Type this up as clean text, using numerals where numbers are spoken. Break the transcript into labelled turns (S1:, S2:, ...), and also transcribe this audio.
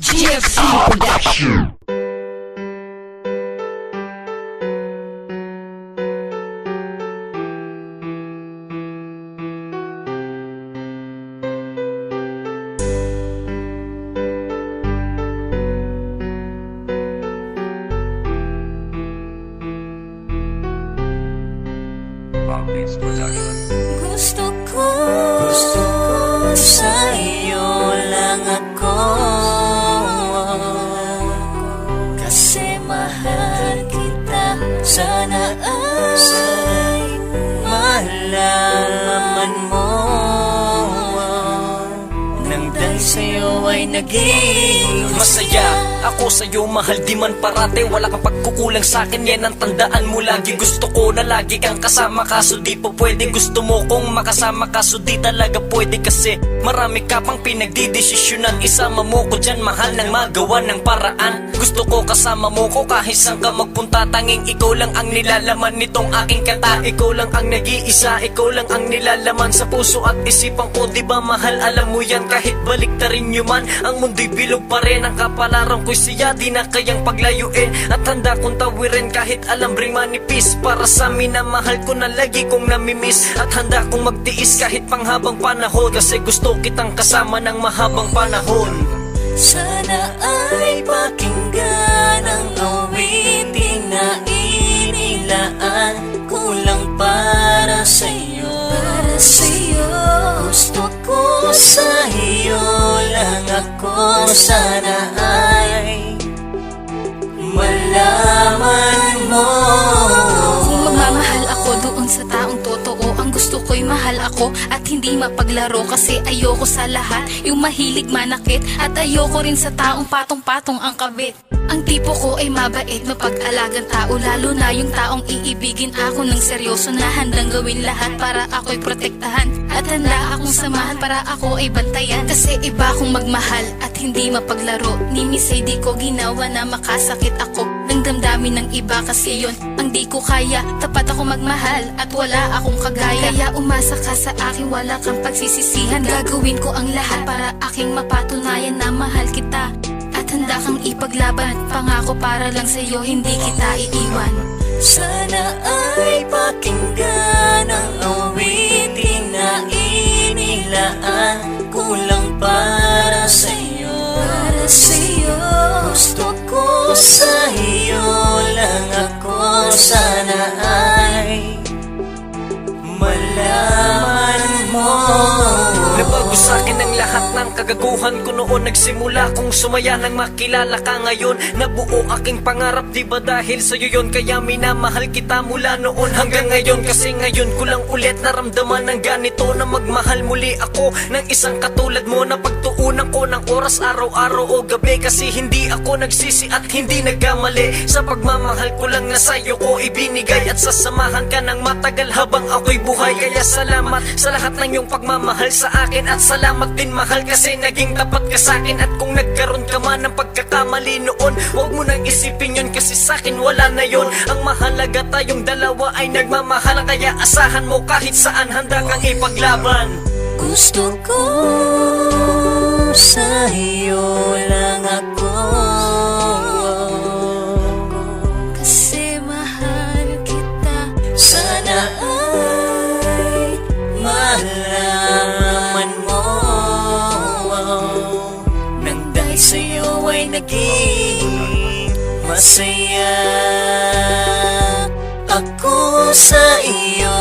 S1: GFC Production.
S2: Gusto ko sa iyo lang ako, kasi mahal kita. Sana ay malaman mo, nang dahil sa'yo ay naging
S3: masaya ako sa'yo, mahal di man parate. Wala kang pagkukulang sa'kin, yan ang tandaan mo lagi. Gusto ko na lagi kang kasama, kaso di po pwede. Gusto mo kong makasama, kaso di talaga pwede. Kasi marami ka pang pinagdidesisyonan. Isama mo ko dyan, mahal, nang magawa ng paraan. Gusto ko kasama mo ko kahit saan ka magpunta. Tanging ikaw lang ang nilalaman nitong aking kanta. Ikaw lang ang nag-iisa, ikaw lang ang nilalaman sa puso at isipan ko. Diba mahal, alam mo yan, kahit baliktarin nyo man, ang mundo'y bilog pa rin. Ang kapalaran ko'y siya, di na kayang paglayuin. At handa kong tawirin kahit alambring manipis, para sa amin na mahal ko na lagi kong namimiss. At handa kong magtiis kahit panghabang panahon, kasi gusto kitang kasama ng mahabang panahon.
S2: Sana ay pakinggan ang awitin na inilaan ko lang para sa'yo. Para sa'yo. Gusto ko sa iyo lang ako, sana ay malaman mo.
S4: Kung magmamahal ako doon sa taong totoo, ang gusto ko'y mahal ako at hindi mapaglaro. Kasi ayoko sa lahat yung mahilig manakit, at ayoko rin sa taong patong-patong ang kabit. Ang tipo ko ay mabait, mapag-alagang tao, lalo na yung taong iibigin ako ng seryoso, na handang gawin lahat para ako'y protektahan, at handa akong samahan para ako ay bantayan. Kasi iba kong magmahal at hindi mapaglaro. Ni Miss ay di ko ginawa na makasakit ako ng damdamin ng iba, kasi yon ang di ko kaya. Tapat ako magmahal at wala akong kagaya. Kaya umasa ka sa akin, wala kang pagsisisihan. Gagawin ko ang lahat para aking mapatunayan na mahal kita, at handa kang ipaglaban. Pangako para lang sa'yo, hindi kita iiwan.
S2: Sana ay pakinggan ang awitin na inilaan ko lang para sa'yo. Para sa'yo. Gusto ko sa iyo lang ako, sana ay malaman mo.
S3: Nabago sa'kin ang lahat ng kagaguhan ko noon. Nagsimula kong sumaya nang makilala ka ngayon. Nabuo aking pangarap, diba dahil sa'yo yun? Kaya minamahal kita mula noon hanggang ngayon. Kasi ngayon ko lang ulit naramdaman ng ganito, na magmahal muli ako ng isang katulad mo, na pagtuunan ko ng oras araw-araw o gabi. Kasi hindi ako nagsisi at hindi nagkamali. Sa pagmamahal ko lang na sa'yo ko ibinigay, at sasamahan ka ng matagal habang ako'y buhay. Kaya salamat sa lahat ng iyong pagmamahal sa akin, at salamat din mahal kasi naging tapat ka sa'kin. At kung nagkaroon ka man ng pagkakamali noon, huwag mo nang isipin yun, kasi sa'kin wala na yun. Ang mahalaga tayong dalawa ay nagmamahal, kaya asahan mo kahit saan handa kang ipaglaban.
S2: Gusto ko sa iyo lang ako, kasi mahal kita. Sana ay malaman mo, nang dahil sa'yo ay naging masaya ako sa iyo.